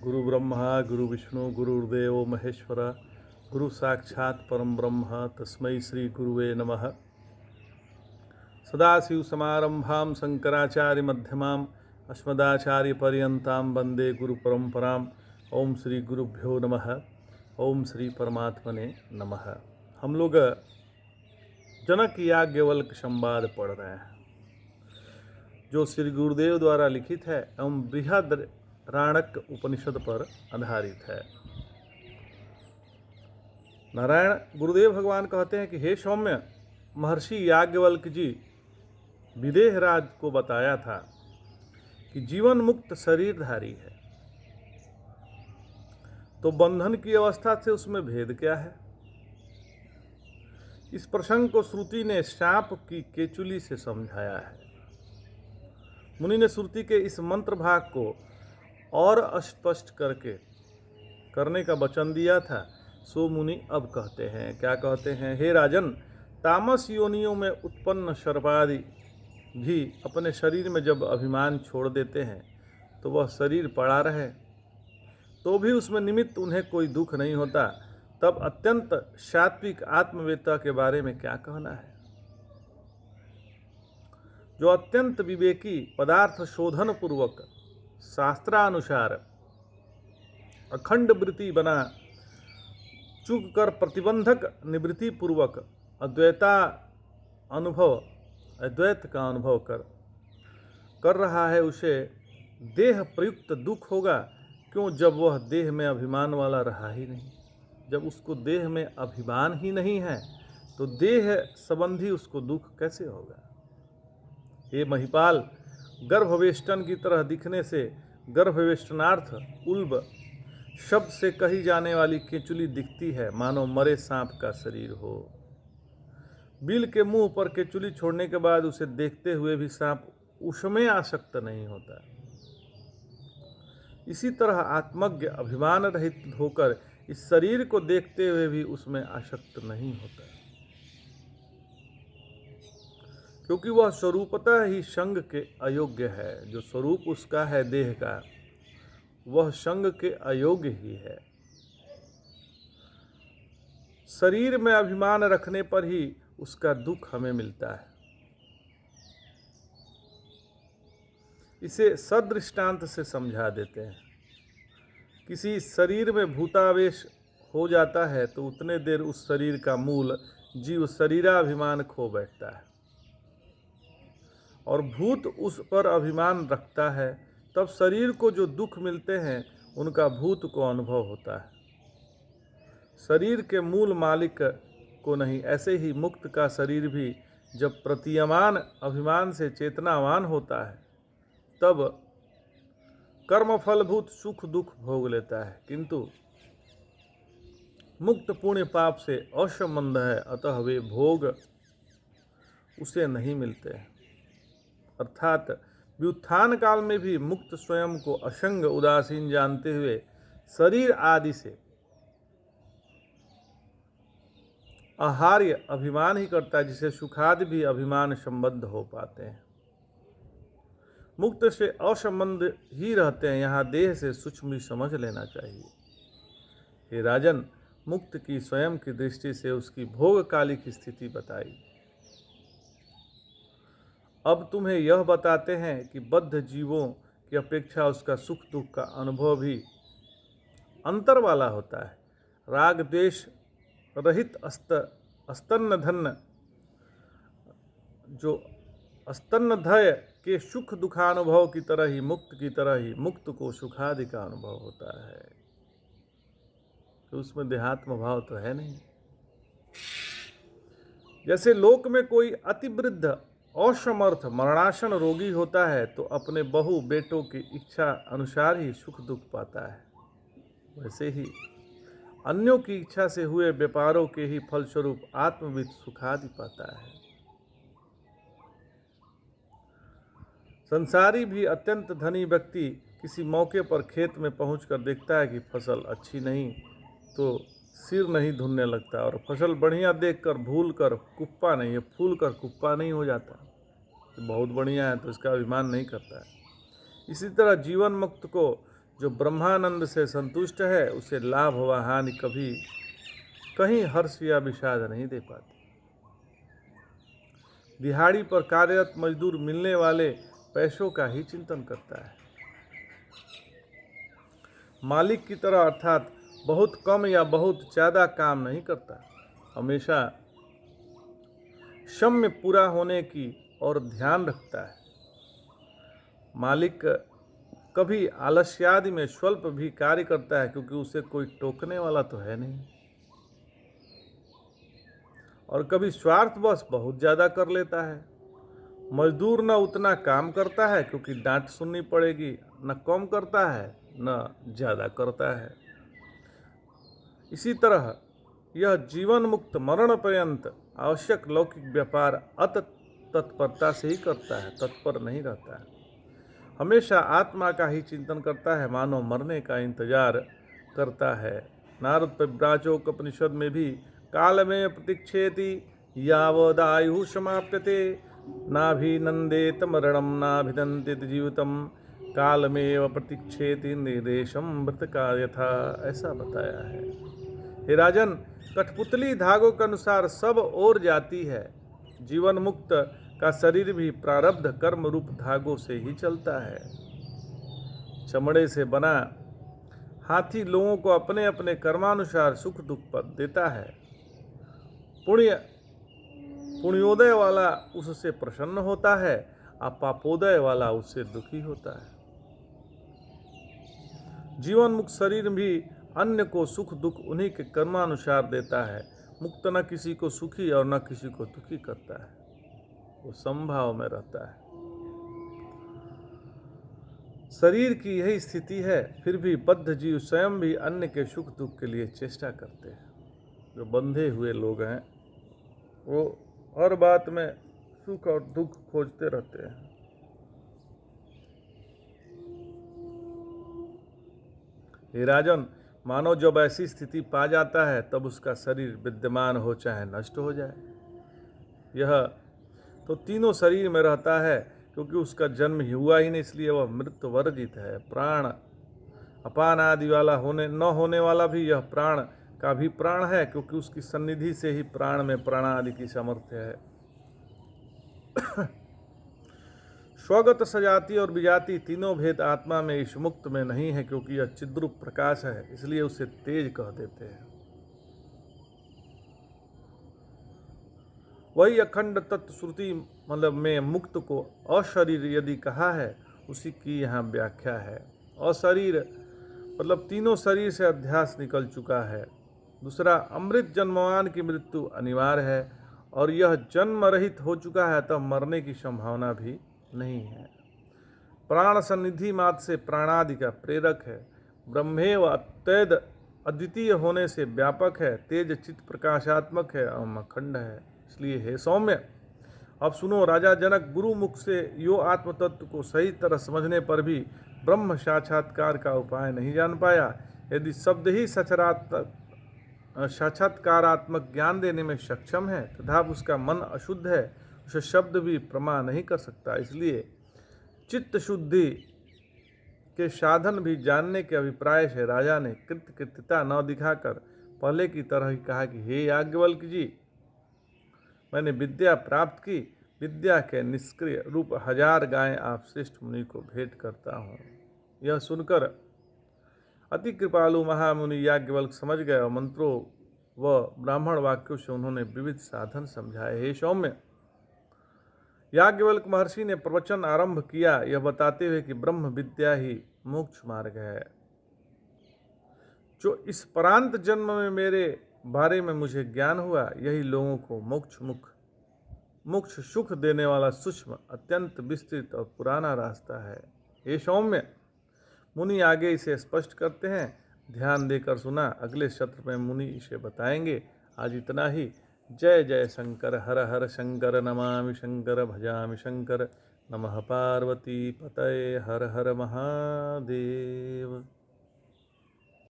गुरु ब्रह्मा गुरु विष्णु गुरुर्देव महेश्वर गुरु साक्षात् परम ब्रह्म तस्मै श्री गुरुवे नमः। सदाशिवसमारम्भां शंकराचार्य मध्यमाम् अस्मदाचार्य पर्यन्तां वंदे गुरु परंपराम्। ओम श्री गुरुभ्यो नमः। ओम श्री परमात्मने नमः। हम लोग जनक याज्ञवल्क्य संवाद पढ़ रहे हैं जो श्री गुरुदेव द्वारा लिखित है एवं बृहदारण्यक उपनिषद पर आधारित है। नारायण गुरुदेव भगवान कहते हैं कि हे सौम्य, महर्षि याज्ञवल्क्य जी विदेहराज को बताया था कि जीवन मुक्त शरीरधारी है, तो बंधन की अवस्था से उसमें भेद क्या है। इस प्रसंग को श्रुति ने सांप की केचुली से समझाया है। मुनि ने श्रुति के इस मंत्र भाग को और स्पष्ट करने का वचन दिया था। सो मुनि अब कहते हैं, क्या कहते हैं? हे राजन, तामस योनियों में उत्पन्न सर्पादि भी अपने शरीर में जब अभिमान छोड़ देते हैं तो वह शरीर पड़ा रहे तो भी उसमें निमित्त उन्हें कोई दुख नहीं होता। तब अत्यंत सात्विक आत्मवेत्ता के बारे में क्या कहना है, जो अत्यंत विवेकी पदार्थ शोधन पूर्वक शास्त्रानुसार अखंड वृत्ति बना चूक कर प्रतिबंधक निवृत्ति पूर्वक अद्वैत का अनुभव कर रहा है, उसे देह प्रयुक्त दुख होगा। क्यों? जब वह देह में अभिमान वाला रहा ही नहीं। जब उसको देह में अभिमान ही नहीं है तो देह संबंधी उसको दुख कैसे होगा। हे महिपाल, गर्भवेष्टन की तरह दिखने से गर्भवेष्टनार्थ उल्ब शब्द से कही जाने वाली केचुली दिखती है, मानो मरे सांप का शरीर हो। बिल के मुंह पर केचुली छोड़ने के बाद उसे देखते हुए भी सांप उसमें आसक्त नहीं होता। इसी तरह आत्मज्ञ अभिमान रहित होकर इस शरीर को देखते हुए भी उसमें आसक्त नहीं होता, क्योंकि वह स्वरूपतः ही संग के अयोग्य है। जो स्वरूप उसका है देह का, वह संग के अयोग्य ही है। शरीर में अभिमान रखने पर ही उसका दुख हमें मिलता है। इसे सदृष्टांत से समझा देते हैं। किसी शरीर में भूतावेश हो जाता है तो उतने देर उस शरीर का मूल जीव शरीराभिमान खो बैठता है और भूत उस पर अभिमान रखता है। तब शरीर को जो दुख मिलते हैं उनका भूत को अनुभव होता है, शरीर के मूल मालिक को नहीं। ऐसे ही मुक्त का शरीर भी जब प्रतीयमान अभिमान से चेतनावान होता है तब कर्मफलभूत सुख दुख भोग लेता है, किंतु मुक्त पुण्य पाप से असंबंध है, अतः वे भोग उसे नहीं मिलते हैं। अर्थात व्युत्थान काल में भी मुक्त स्वयं को असंग उदासीन जानते हुए शरीर आदि से आहार्य अभिमान ही करता है, जिसे सुखादि भी अभिमान संबद्ध हो पाते हैं। मुक्त से असंबंध ही रहते हैं। यहाँ देह से सूक्ष्म भी समझ लेना चाहिए। हे राजन, मुक्त की स्वयं की दृष्टि से उसकी भोगकालिक स्थिति बताई। अब तुम्हें यह बताते हैं कि बद्ध जीवों की अपेक्षा उसका सुख दुख का अनुभव भी अंतर वाला होता है। राग द्वेष रहित स्तन्नधन जो स्तन्नधय के सुख दुखानुभव की तरह ही मुक्त को सुखादि का अनुभव होता है। तो उसमें देहात्म भाव तो है नहीं। जैसे लोक में कोई अति वृद्ध असमर्थ मरणासन रोगी होता है तो अपने बहु बेटों की इच्छा अनुसार ही सुख दुख पाता है, वैसे ही अन्यों की इच्छा से हुए व्यापारों के ही फलस्वरूप आत्मविद सुखादि पाता है। संसारी भी अत्यंत धनी व्यक्ति किसी मौके पर खेत में पहुंचकर देखता है कि फसल अच्छी नहीं तो सिर नहीं धुनने लगता, और फसल बढ़िया देखकर फूल कर कुप्पा नहीं हो जाता। तो बहुत बढ़िया है तो इसका अभिमान नहीं करता है। इसी तरह जीवन मुक्त को जो ब्रह्मानंद से संतुष्ट है उसे लाभ व हानि कभी कहीं हर्ष या विषाद नहीं दे पाती। दिहाड़ी पर कार्यरत मजदूर मिलने वाले पैसों का ही चिंतन करता है। मालिक की तरह अर्थात बहुत कम या बहुत ज़्यादा काम नहीं करता, हमेशा सम्य पूरा होने की और ध्यान रखता है। मालिक कभी आलस्यादि में स्वल्प भी कार्य करता है क्योंकि उसे कोई टोकने वाला तो है नहीं, और कभी स्वार्थवश बहुत ज़्यादा कर लेता है। मजदूर न उतना काम करता है क्योंकि डांट सुननी पड़ेगी, न कम करता है न ज़्यादा करता है। इसी तरह यह जीवन मुक्त मरण पर्यंत आवश्यक लौकिक व्यापार अत तत्परता से ही करता है, तत्पर नहीं रहता है। हमेशा आत्मा का ही चिंतन करता है, मानो मरने का इंतजार करता है। नारद परिव्राजोपनिषद में भी काल में प्रतीक्षेति यावदायु समाप्यते नाभिनंदेत मरणम नाभिनंदित जीवितम कालमेव प्रतीक्षेति निर्देशम व्रत का यथा, ऐसा बताया है। हे राजन, कठपुतली धागों के अनुसार सब ओर जाती है। जीवन मुक्त का शरीर भी प्रारब्ध कर्म रूप धागों से ही चलता है। चमड़े से बना हाथी लोगों को अपने अपने कर्मानुसार सुख दुख पद देता है। पुण्योदय वाला उससे प्रसन्न होता है, और पापोदय वाला उससे दुखी होता है। जीवन मुक्त शरीर भी अन्य को सुख दुख उन्हीं के कर्मानुसार देता है। मुक्त न किसी को सुखी और न किसी को दुखी करता है, वो समभाव में रहता है। शरीर की यही स्थिति है, फिर भी बद्ध जीव स्वयं भी अन्य के सुख दुख के लिए चेष्टा करते हैं। जो बंधे हुए लोग हैं वो हर बात में सुख और दुख खोजते रहते हैं। हे राजन, मानव जब ऐसी स्थिति पा जाता है तब उसका शरीर विद्यमान हो चाहे नष्ट हो जाए। यह तो तीनों शरीर में रहता है क्योंकि उसका जन्म ही हुआ ही नहीं, इसलिए वह मृत्यु वर्जित है। प्राण अपान आदि वाला होने वाला भी यह प्राण का भी प्राण है, क्योंकि उसकी सन्निधि से ही प्राण में प्राण आदि की सामर्थ्य है। स्वगत सजाति और विजाति तीनों भेद आत्मा में इस मुक्त में नहीं है, क्योंकि यह चिद्रूप प्रकाश है, इसलिए उसे तेज कह देते हैं। वही अखंड तत्व श्रुति मतलब में मुक्त को अशरीर यदि कहा है, उसी की यहाँ व्याख्या है। अशरीर मतलब तीनों शरीर से अध्यास निकल चुका है। दूसरा, अमृत जन्मवान की मृत्यु अनिवार्य है, और यह जन्म रहित हो चुका है, तब मरने की संभावना भी नहीं है। प्राण सन्निधि मात्र से प्राणादि का प्रेरक है। ब्रह्मेव अत्यद अद्वितीय होने से व्यापक है, तेज चित्त प्रकाशात्मक है, अखंड है। इसलिए हे सौम्य, अब सुनो राजा जनक, गुरु मुख से यो आत्म तत्व को सही तरह समझने पर भी ब्रह्म साक्षात्कार का उपाय नहीं जान पाया। यदि शब्द ही साक्षात्कारात्मक ज्ञान देने में सक्षम है तथा उसका मन अशुद्ध है, उसे शब्द भी प्रमा नहीं कर सकता। इसलिए चित्त शुद्धि के साधन भी जानने के अभिप्राय से राजा ने कृतकृत्यता न दिखाकर पहले की तरह ही कहा कि हे याज्ञवल्क्य जी, मैंने विद्या प्राप्त की, विद्या के निष्क्रिय रूप 1000 गायें आप श्रेष्ठ मुनि को भेंट करता हूँ। यह सुनकर अति कृपालु महामुनि याज्ञवल्क्य समझ गए, और मंत्रों व ब्राह्मण वाक्यों से उन्होंने विविध साधन समझाए। हे सौम्य, याज्ञवल्क्य महर्षि ने प्रवचन आरंभ किया, यह बताते हुए कि ब्रह्म विद्या ही मोक्ष मार्ग है। जो इस परांत जन्म में मेरे बारे में मुझे ज्ञान हुआ, यही लोगों को मोक्ष सुख देने वाला सूक्ष्म, अत्यंत विस्तृत और पुराना रास्ता है। हे सौम्य, मुनि आगे इसे स्पष्ट करते हैं, ध्यान देकर सुना। अगले सत्र में मुनि इसे बताएंगे। आज इतना ही। जय जय शंकर, हर हर शंकर, नमामि शंकर, भजामि शंकर। नमः पार्वती पतये, हर हर महादेव।